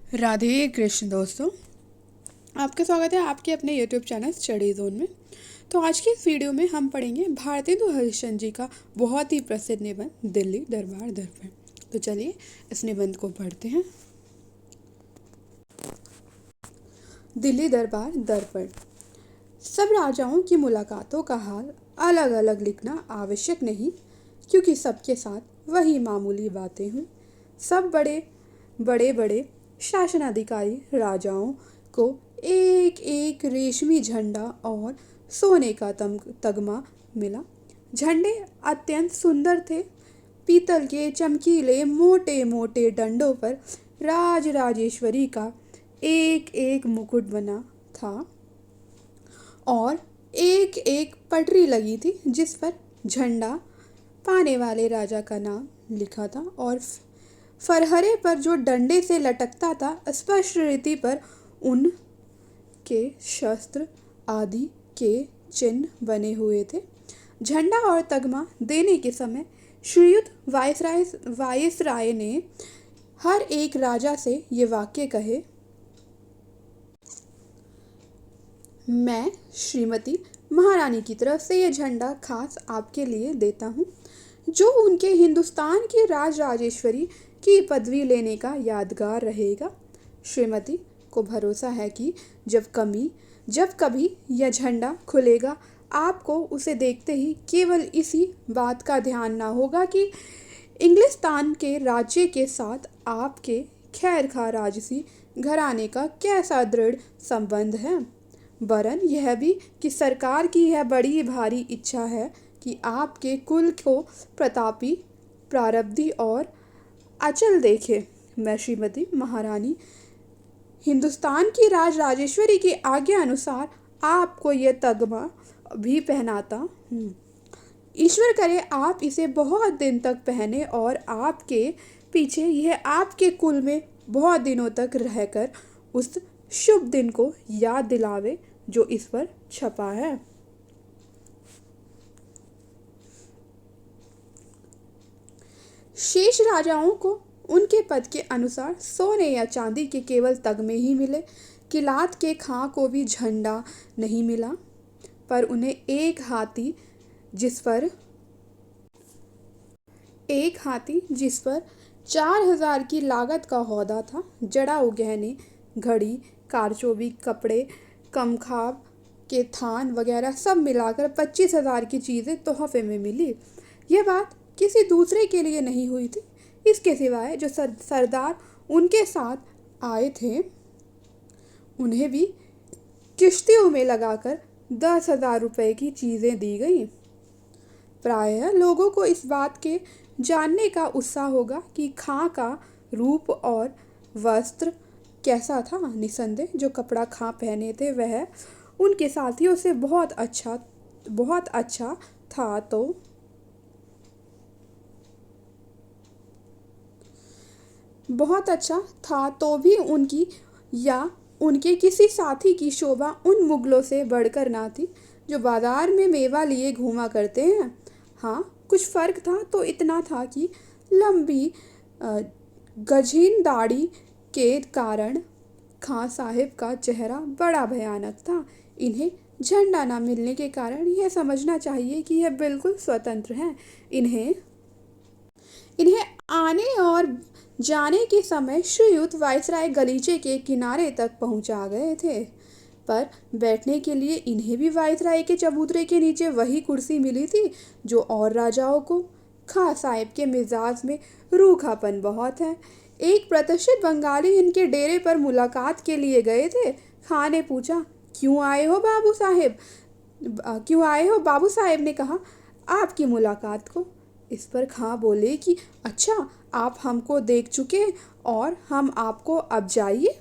राधे कृष्ण दोस्तों, आपका स्वागत है आपके अपने यूट्यूब चैनल स्टडी जोन में। तो आज की इस वीडियो में हम पढ़ेंगे भारतेंदु हरिश्चंद्र जी का बहुत ही प्रसिद्ध निबंध दिल्ली दरबार दर्पण। तो चलिए इस निबंध को पढ़ते हैं। दिल्ली दरबार दर्पण। सब राजाओं की मुलाकातों का हाल अलग अलग लिखना आवश्यक नहीं, क्योंकि सबके साथ वही मामूली बातें हुई। सब बड़े शासनाधिकारी राजाओं को एक एक रेशमी झंडा और सोने का तगमा मिला। झंडे अत्यंत सुंदर थे। पीतल के चमकीले मोटे मोटे डंडों पर राज राजेश्वरी का एक एक मुकुट बना था और एक एक पटरी लगी थी जिस पर झंडा पाने वाले राजा का नाम लिखा था और फरहरे पर जो डंडे से लटकता था स्पष्ट रीति पर उनके शस्त्र आदि के चिन्ह बने हुए थे। झंडा और तगमा देने के समय श्रीयुत वायसराय ने हर एक राजा से ये वाक्य कहे, मैं श्रीमती महारानी की तरफ से ये झंडा खास आपके लिए देता हूँ, जो उनके हिंदुस्तान की राज राजेश्वरी की पदवी लेने का यादगार रहेगा। श्रीमती को भरोसा है कि जब कभी यह झंडा खुलेगा, आपको उसे देखते ही केवल इसी बात का ध्यान ना होगा कि इंग्लिस्तान के राज्य के साथ आपके खैरखा राजसी घराने का कैसा दृढ़ संबंध है, वरन यह भी कि सरकार की यह बड़ी भारी इच्छा है कि आपके कुल को प्रतापी प्रारब्धि और अचल देखे। मैं श्रीमती महारानी हिंदुस्तान की राज राजेश्वरी की आज्ञा अनुसार आपको यह तगमा भी पहनाता हूँ। ईश्वर करे आप इसे बहुत दिन तक पहने और आपके पीछे यह आपके कुल में बहुत दिनों तक रहकर उस शुभ दिन को याद दिलावे जो इस पर छपा है। शेष राजाओं को उनके पद के अनुसार सोने या चांदी के केवल तगमे ही मिले। किलात के खां को भी झंडा नहीं मिला, पर उन्हें एक हाथी जिस पर 4,000 की लागत का हौदा था, जड़ाऊ गहने, घड़ी, कारचोबी, कपड़े, कमखाब के थान वगैरह सब मिलाकर 25,000 की चीज़ें तोहफे में मिली। यह बात किसी दूसरे के लिए नहीं हुई थी। इसके सिवाय जो सरदार उनके साथ आए थे, उन्हें भी किश्तियों में लगाकर 10,000 रुपये की चीज़ें दी गई। प्रायः लोगों को इस बात के जानने का उत्साह होगा कि खां का रूप और वस्त्र कैसा था। निसंदेह जो कपड़ा खां पहने थे वह उनके साथियों से बहुत अच्छा था तो भी उनकी या उनके किसी साथी की शोभा उन मुगलों से बढ़कर ना थी जो बाजार में मेवा लिए घूमा करते हैं। हाँ, कुछ फर्क था तो इतना था कि लंबी गझीन दाढ़ी के कारण खां साहिब का चेहरा बड़ा भयानक था। इन्हें झंडा ना मिलने के कारण यह समझना चाहिए कि यह बिल्कुल स्वतंत्र हैं। इन्हें आने और जाने के समय श्रीयुत वायसराय गलीचे के किनारे तक पहुंचा गए थे, पर बैठने के लिए इन्हें भी वायसराय के चबूतरे के नीचे वही कुर्सी मिली थी जो और राजाओं को। खां साहिब के मिजाज में रूखापन बहुत है। एक प्रतिष्ठित बंगाली इनके डेरे पर मुलाकात के लिए गए थे। खां ने पूछा, क्यों आए हो बाबू साहेब ने कहा, आपकी मुलाकात को। इस पर खां बोले कि अच्छा, आप हमको देख चुके और हम आपको अब जाइए।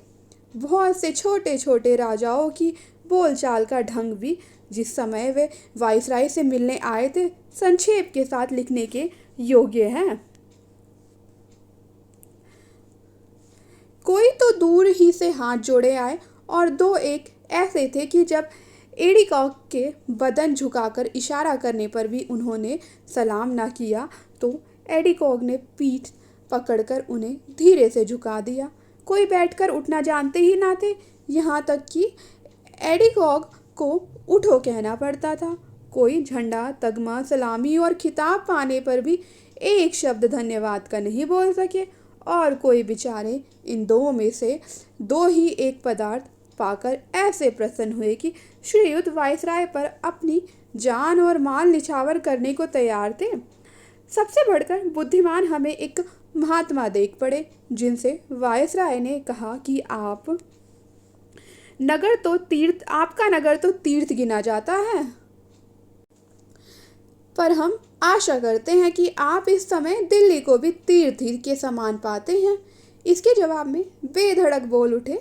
बहुत से छोटे छोटे राजाओं की बोलचाल का ढंग भी जिस समय वे वायसराय से मिलने आए थे संक्षेप के साथ लिखने के योग्य है। कोई तो दूर ही से हाथ जोड़े आए और दो एक ऐसे थे कि जब एडिकॉक के बदन झुकाकर इशारा करने पर भी उन्होंने सलाम ना किया तो एडिकॉक ने पीठ पकड़कर उन्हें धीरे से झुका दिया। कोई बैठकर उठना जानते ही ना थे, यहाँ तक कि एडिकॉग को उठो कहना पड़ता था। कोई झंडा, तगमा, सलामी और खिताब पाने पर भी एक शब्द धन्यवाद का नहीं बोल सके, और कोई बेचारे इन दो में से दो ही एक पदार्थ पाकर ऐसे प्रसन्न हुए कि श्रीयुत वायसराय पर अपनी जान और माल निछावर करने को तैयार थे। सबसे बढ़कर बुद्धिमान हमें एक महात्मा देख पड़े, जिनसे वायसराय ने कहा कि आपका नगर तो तीर्थ गिना जाता है, पर हम आशा करते हैं कि आप इस समय दिल्ली को भी तीर्थ ही के समान पाते हैं। इसके जवाब में बेधड़क बोल उठे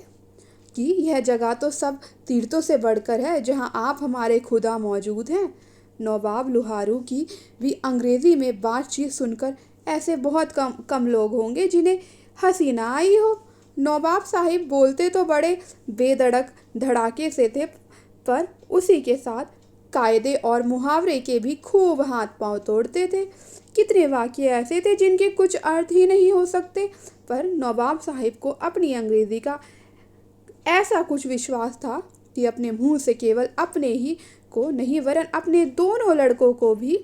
कि यह जगह तो सब तीर्थों से बढ़कर है जहां आप हमारे खुदा मौजूद हैं। नवाब लुहारू की भी अंग्रेजी में बातचीत सुनकर ऐसे बहुत कम लोग होंगे जिन्हें हंसी ना आई हो। नवाब साहिब बोलते तो बड़े बेधड़क धड़ाके से थे, पर उसी के साथ कायदे और मुहावरे के भी खूब हाथ पांव तोड़ते थे। कितने वाक्य ऐसे थे जिनके कुछ अर्थ ही नहीं हो सकते, पर नवाब साहिब को अपनी अंग्रेजी का ऐसा कुछ विश्वास था कि अपने मुंह से केवल अपने ही को नहीं वरन अपने दोनों लड़कों को भी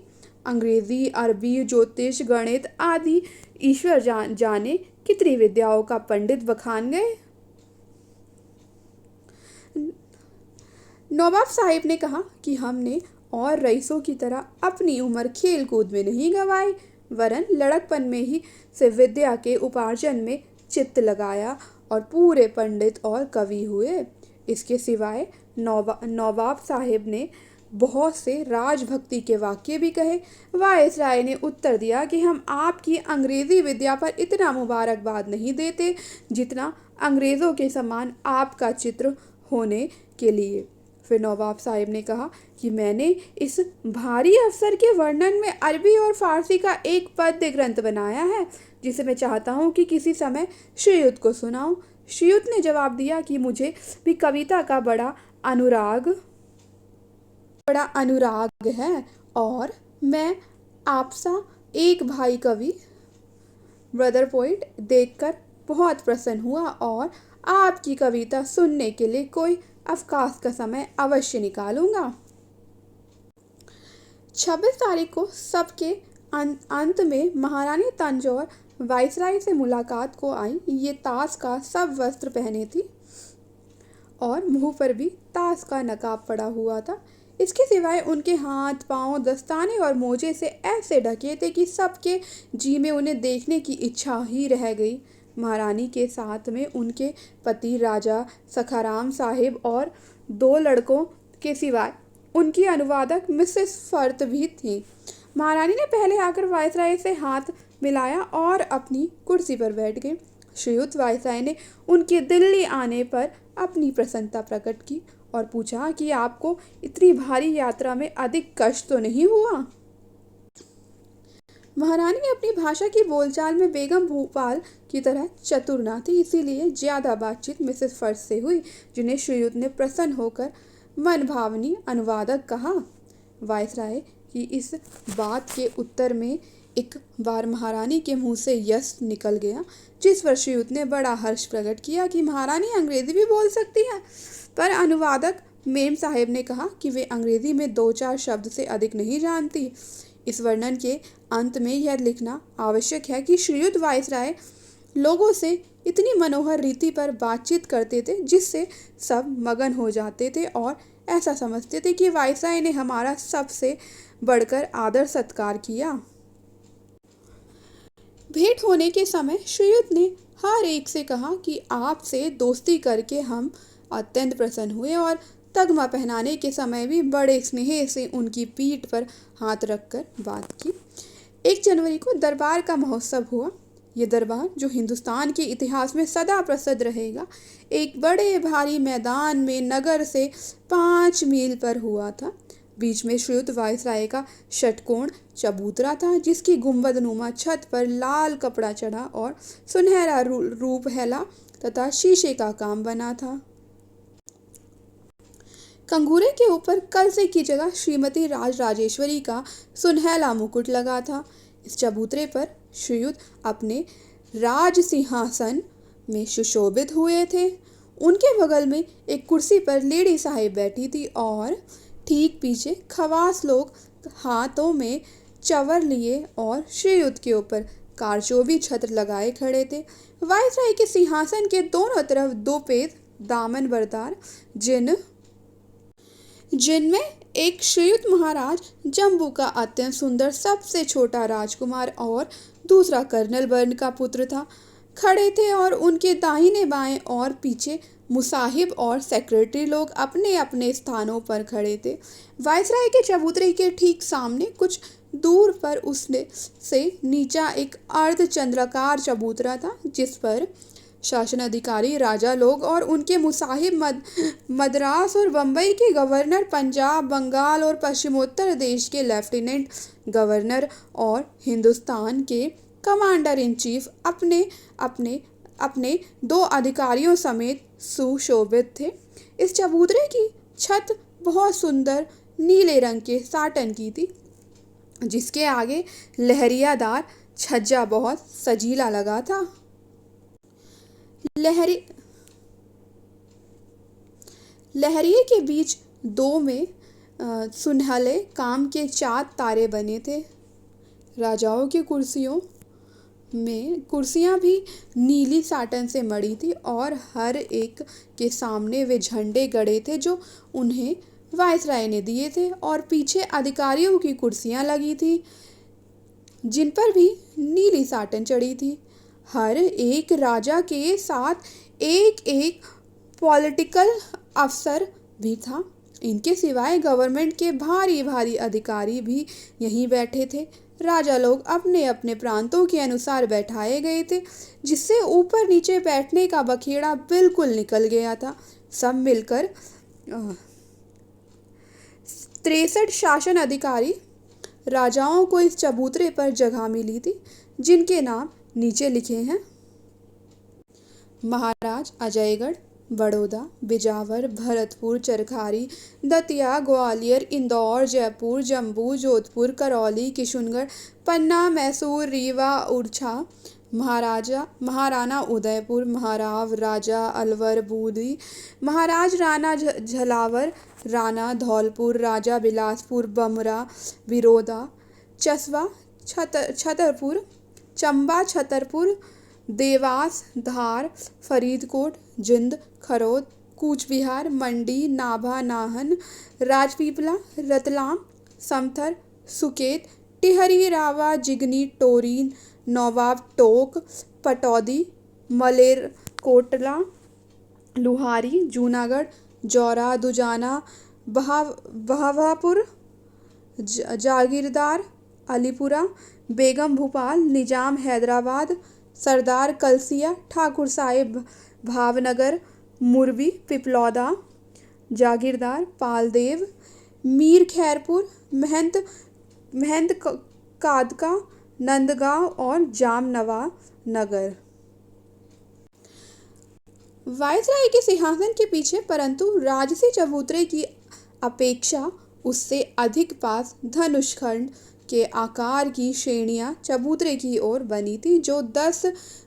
अंग्रेजी, अरबी, ज्योतिष, गणित आदि ईश्वर जाने कितनी विद्याओं का पंडित बखान गए। नवाब साहिब ने कहा कि हमने और रईसों की तरह अपनी उम्र खेल कूद में नहीं गंवाई, वरन लड़कपन में ही से विद्या के उपार्जन में चित्त लगाया और पूरे पंडित और कवि हुए। इसके सिवाय नवाब साहिब ने बहुत से राजभक्ति के वाक्य भी कहे। वायसराय ने उत्तर दिया कि हम आपकी अंग्रेजी विद्या पर इतना मुबारकबाद नहीं देते जितना अंग्रेज़ों के समान आपका चित्र होने के लिए। फिर नवाब साहिब ने कहा कि मैंने इस भारी अफसर के वर्णन में अरबी और फारसी का एक पद्य ग्रंथ बनाया है, जिसे मैं चाहता हूँ कि किसी समय श्रीयुत को सुनाऊं। श्रीयुत ने जवाब दिया कि मुझे भी कविता का बड़ा अनुराग है, और मैं आपसा एक भाई कवि, ब्रदर पोइट देखकर बहुत प्रसन्न हुआ और आपकी कविता सुनने के लिए कोई अवकाश का समय अवश्य निकालूंगा। 26 तारीख को सबके अंत में महारानी तंजौर वायसराय से मुलाकात को आई। ये ताश का सब वस्त्र पहने थी और मुंह पर भी ताश का नकाब पड़ा हुआ था। इसके सिवाय उनके हाथ, पांव, दस्ताने और मोजे से ऐसे ढके थे कि सबके जी में उन्हें देखने की इच्छा ही रह गई। महारानी के साथ में उनके पति राजा सखाराम साहिब और 2 लड़कों के सिवाय उनकी अनुवादक मिसेस फर्त भी थी। महारानी ने पहले आकर वायसराय से हाथ मिलाया और अपनी कुर्सी पर बैठ गए। श्रीयुत वायसराय ने उनके दिल्ली आने पर अपनी प्रसन्नता प्रकट की और पूछा कि आपको इतनी भारी यात्रा में अधिक कष्ट तो नहीं हुआ। महारानी अपनी भाषा की बोलचाल में बेगम भोपाल की तरह चतुर न थी, इसीलिए ज्यादा बातचीत मिसेस फर्ज से हुई, जिन्हें श्रीयुत ने प्रसन्न होकर मनभावनी अनुवादक कहा। वायसराय की इस बात के उत्तर में एक बार महारानी के मुंह से यस निकल गया, जिस पर श्रीयुत ने बड़ा हर्ष प्रकट किया कि महारानी अंग्रेजी भी बोल सकती है। पर अनुवादक मेम साहिब ने कहा कि वे अंग्रेजी में 2-4 शब्द से अधिक नहीं जानती। इस वर्णन के अंत में यह लिखना आवश्यक है कि श्रीयुत वायसराय लोगों से इतनी मनोहर रीति पर बातचीत करते थे जिससे सब मगन हो जाते थे और ऐसा समझते थे कि वायसराय ने हमारा सबसे बढ़कर आदर सत्कार किया। भेंट होने के समय श्रीयुत ने हर एक से कहा कि आपसे दोस्ती करके हम अत्यंत प्रसन्न हुए, और तगमा पहनाने के समय भी बड़े स्नेह से उनकी पीठ पर हाथ रखकर बात की। 1 जनवरी को दरबार का महोत्सव हुआ। ये दरबार, जो हिंदुस्तान के इतिहास में सदा प्रसिद्ध रहेगा, एक बड़े भारी मैदान में नगर से 5 मील पर हुआ था। बीच में श्रीयुत वायसराय का षटकोण चबूतरा था, जिसकी गुंबदनुमा छत पर लाल कपड़ा चढ़ा और सुनहरा रूप हैला तथा शीशे का काम बना था। कंगूरे के ऊपर कलसे की जगह श्रीमती राजराजेश्वरी का सुनहला मुकुट लगा था। इस चबूतरे पर श्रीयुत अपने राज सिंहासन में सुशोभित हुए थे। उनके बगल में एक कुर्सी पर लेडी साहिब बैठी थी और ठीक पीछे खवास लोग हाथों में चवर लिए और श्रीयुत के ऊपर कारचोबी छत्र लगाए खड़े थे। वायसराय के सिंहासन के दोनों तरफ दो पेद दामन बरदार जिनमें एक श्रीयुत महाराज जम्बू का अत्यंत सुंदर सबसे छोटा राजकुमार और दूसरा कर्नल वर्ण का पुत्र था, खड़े थे और उनके दाहिने बाएं और पीछे मुसाहिब और सेक्रेटरी लोग अपने अपने स्थानों पर खड़े थे। वायसराय के चबूतरे के ठीक सामने कुछ दूर पर उसने से नीचा एक अर्धचंद्राकार चबूतरा था, जिस पर शासन अधिकारी राजा लोग और उनके मुसाहिब मद्रास और बम्बई के गवर्नर, पंजाब, बंगाल और पश्चिमोत्तर देश के लेफ्टिनेंट गवर्नर और हिंदुस्तान के कमांडर इन चीफ अपने अपने अपने दो अधिकारियों समेत सुशोभित थे। इस चबूतरे की छत बहुत सुंदर नीले रंग के साटन की थी, जिसके आगे लहरियादार छज्जा बहुत सजीला लगा था। लहरिये के बीच दो में सुनहले काम के 4 तारे बने थे। राजाओं की कुर्सियां भी नीली साटन से मड़ी थी और हर एक के सामने वे झंडे गड़े थे जो उन्हें वायसराय ने दिए थे, और पीछे अधिकारियों की कुर्सियां लगी थी जिन पर भी नीली साटन चढ़ी थी। हर एक राजा के साथ एक एक पॉलिटिकल अफसर भी था। इनके सिवाय गवर्नमेंट के भारी भारी अधिकारी भी यहीं बैठे थे। राजा लोग अपने अपने प्रांतों के अनुसार बैठाए गए थे, जिससे ऊपर नीचे बैठने का बखेड़ा बिल्कुल निकल गया था। सब मिलकर 63 शासन अधिकारी राजाओं को इस चबूतरे पर जगह मिली थी, जिनके नाम नीचे लिखे हैं। महाराज अजयगढ़, बड़ौदा, बिजावर, भरतपुर, चरखारी, दतिया, ग्वालियर, इंदौर, जयपुर, जम्मू, जोधपुर, करौली, किशनगढ़, पन्ना, मैसूर, रीवा, उड़छा, महाराणा उदयपुर, महाराव राजा अलवर, बूंदी, महाराज राणा झलावर, राणा धौलपुर, राजा बिलासपुर, बमरा, बिरोदा, चसवा, छतरपुर, चंबा, छतरपुर, देवास, धार, फरीदकोट, जिंद, खरोद, कूच बिहार, मंडी, नाभा, नाहन, राजपीपला, रतलाम, समथर, सुकेत, टिहरी, रावा, जिगनी, टोरीन, नवाब टोक, पटौदी, मलेरकोटला, लुहारी, जूनागढ़, जौरा, दुजाना, बहावापुर, जागीरदार, अलीपुरा, बेगम भोपाल, निजाम हैदराबाद, सरदार कलसिया, ठाकुर साहिब भावनगर, मुरबी, पिपलौदा, जागीरदार, पालदेव, मीर खैरपुर, महंत कादका, नंदगांव और जामनवा नगर। वायसराय के सिंहासन के पीछे परंतु राजसी चबूतरे की अपेक्षा उससे अधिक पास धनुषखंड के आकार की श्रेणियां चबूतरे की ओर बनी थी, जो 10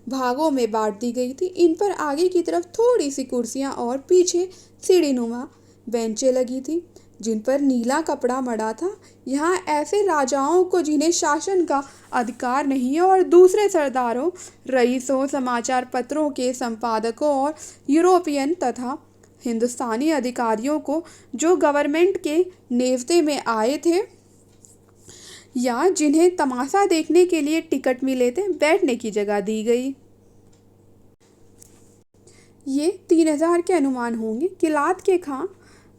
भागों में बांट दी गई थी। इन पर आगे की तरफ थोड़ी सी कुर्सियां और पीछे सीढ़ीनुमा बेंचें लगी थी, जिन पर नीला कपड़ा मड़ा था। यहाँ ऐसे राजाओं को जिन्हें शासन का अधिकार नहीं है और दूसरे सरदारों, रईसों, समाचार पत्रों के संपादकों और यूरोपियन तथा हिंदुस्तानी अधिकारियों को जो गवर्नमेंट के नेवते में आए थे या जिन्हें तमाशा देखने के लिए टिकट मिले थे, बैठने की जगह दी गई। ये 3000 के अनुमान होंगे। किलात के खां,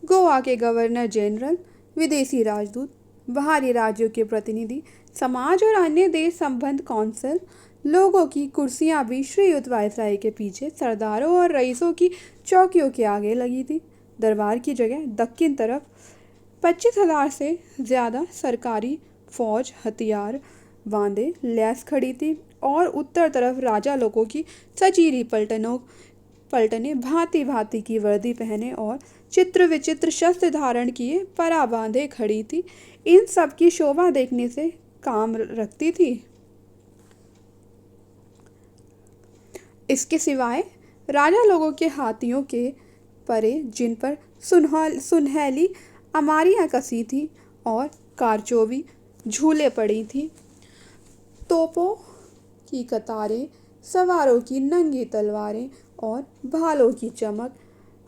गोवा के गवर्नर जनरल, विदेशी राजदूत, बाहरी राज्यों के प्रतिनिधि, समाज और अन्य देश संबंध कौंसिल लोगों की कुर्सियां भी श्रीयुत वायसराय के पीछे सरदारों और रईसों की चौकियों के आगे लगी थी। दरबार की जगह दक्षिण तरफ 25,000 से ज़्यादा सरकारी फौज हथियार बांधे लैस खड़ी थी और उत्तर तरफ राजा लोगों की सजीरी पलटने भांति भांति की वर्दी पहने और चित्र विचित्र शस्त्र धारण किए परा बांधे खड़ी थी। इन सब की शोभा देखने से काम रखती थी। इसके सिवाय राजा लोगों के हाथियों के परे जिन पर सुनहली अमारियाँ कसी थी और कारचोबी झूले पड़ी थी। तोपों की कतारें, सवारों की नंगी तलवारें और भालों की चमक,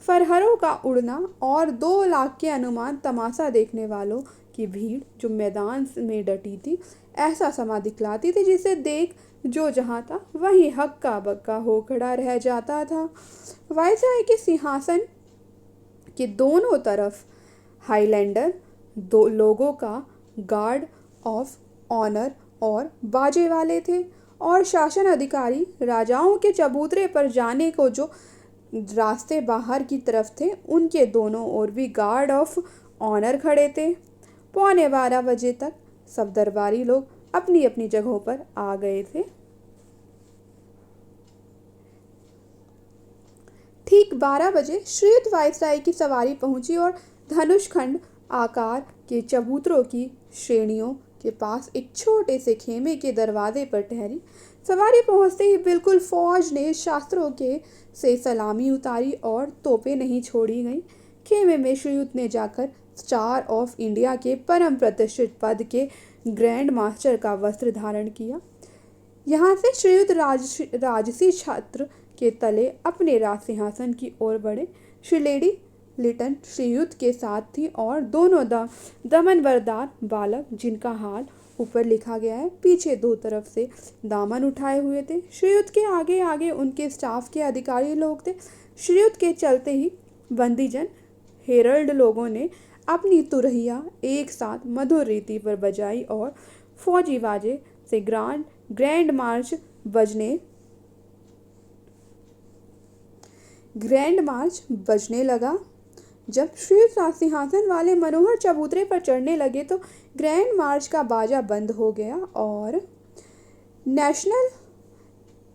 फरहरों का उड़ना और 2 लाख के अनुमान तमाशा देखने वालों की भीड़ जो मैदान में डटी थी, ऐसा समा दिखलाती थी जिसे देख जो जहाँ था वहीं हक्का बक्का हो खड़ा रह जाता था। वायसराय के सिंहासन के दोनों तरफ हाईलैंडर दो लोगों का गार्ड ऑफ ऑनर और बाजे वाले थे और शासन अधिकारी राजाओं के चबूतरे पर जाने को जो रास्ते बाहर की तरफ थे उनके दोनों ओर भी गार्ड ऑफ ऑनर खड़े थे। 11:15 बजे तक सब दरबारी लोग अपनी अपनी जगहों पर आ गए थे। ठीक 12 बजे श्रीयुत वायसराय की सवारी पहुंची और धनुष खंड आकार के चबूतरों की श्रेणियों के पास एक छोटे से खेमे के दरवाजे पर ठहरी। सवारी पहुंचते ही बिल्कुल फौज ने शास्त्रों के से सलामी उतारी और तोपें नहीं छोड़ी गईं। खेमे में श्रीयुत ने जाकर स्टार ऑफ इंडिया के परम प्रतिष्ठित पद के ग्रैंड मास्टर का वस्त्र धारण किया। यहाँ से श्रीयुत राजसी छत्र के तले अपने राज सिंहासन की ओर बढ़े। श्री लेडी लिटन श्रीयुत के साथ थी और दोनों दमनबरदार बालक जिनका हाल ऊपर लिखा गया है पीछे 2 तरफ से दामन उठाए हुए थे। श्रीयुत के आगे आगे उनके स्टाफ के अधिकारी लोग थे। श्रीयुत के चलते ही बंदीजन हेरल्ड लोगों ने अपनी तुरहिया एक साथ मधुर रीति पर बजाई और फौजी बाजे से ग्रैंड मार्च बजने लगा। जब श्रीयुत सिंहासन वाले मनोहर चबूतरे पर चढ़ने लगे तो ग्रैंड मार्च का बाजा बंद हो गया और नेशनल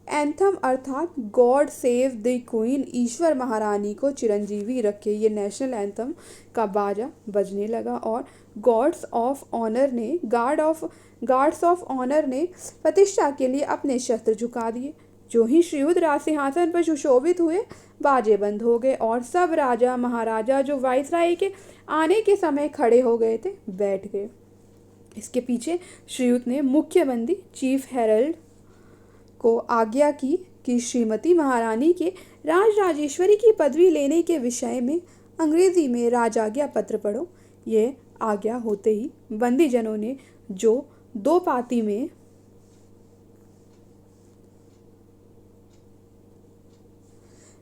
एंथम अर्थात गॉड सेव द क्वीन ईश्वर महारानी को चिरंजीवी रखे ये नेशनल एंथम का बाजा बजने लगा और गार्ड्स ऑफ ऑनर ने प्रतिष्ठा के लिए अपने शस्त्र झुका दिए। जो ही श्रीयुत राज सिंहासन पर सुशोभित हुए बाजे बंद हो गए और सब राजा महाराजा जो वायसराय के आने के समय खड़े हो गए थे बैठ गए। इसके पीछे श्रीयुत ने मुख्य बंदी चीफ हेरल्ड को आज्ञा की कि श्रीमती महारानी के राजराजेश्वरी की पदवी लेने के विषय में अंग्रेजी में राजाज्ञा पत्र पढ़ो। ये आज्ञा होते ही बंदीजनों ने जो 2 पाती में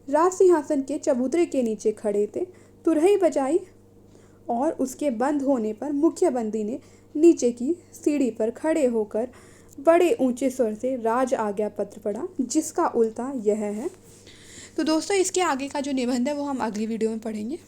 राज सिंहासन के चबूतरे के नीचे खड़े थे तुरही बजाई और उसके बंद होने पर मुख्य बंदी ने नीचे की सीढ़ी पर खड़े होकर बड़े ऊंचे स्वर से राज आज्ञा पत्र पढ़ा जिसका उल्टा यह है। तो दोस्तों इसके आगे का जो निबंध है वो हम अगली वीडियो में पढ़ेंगे।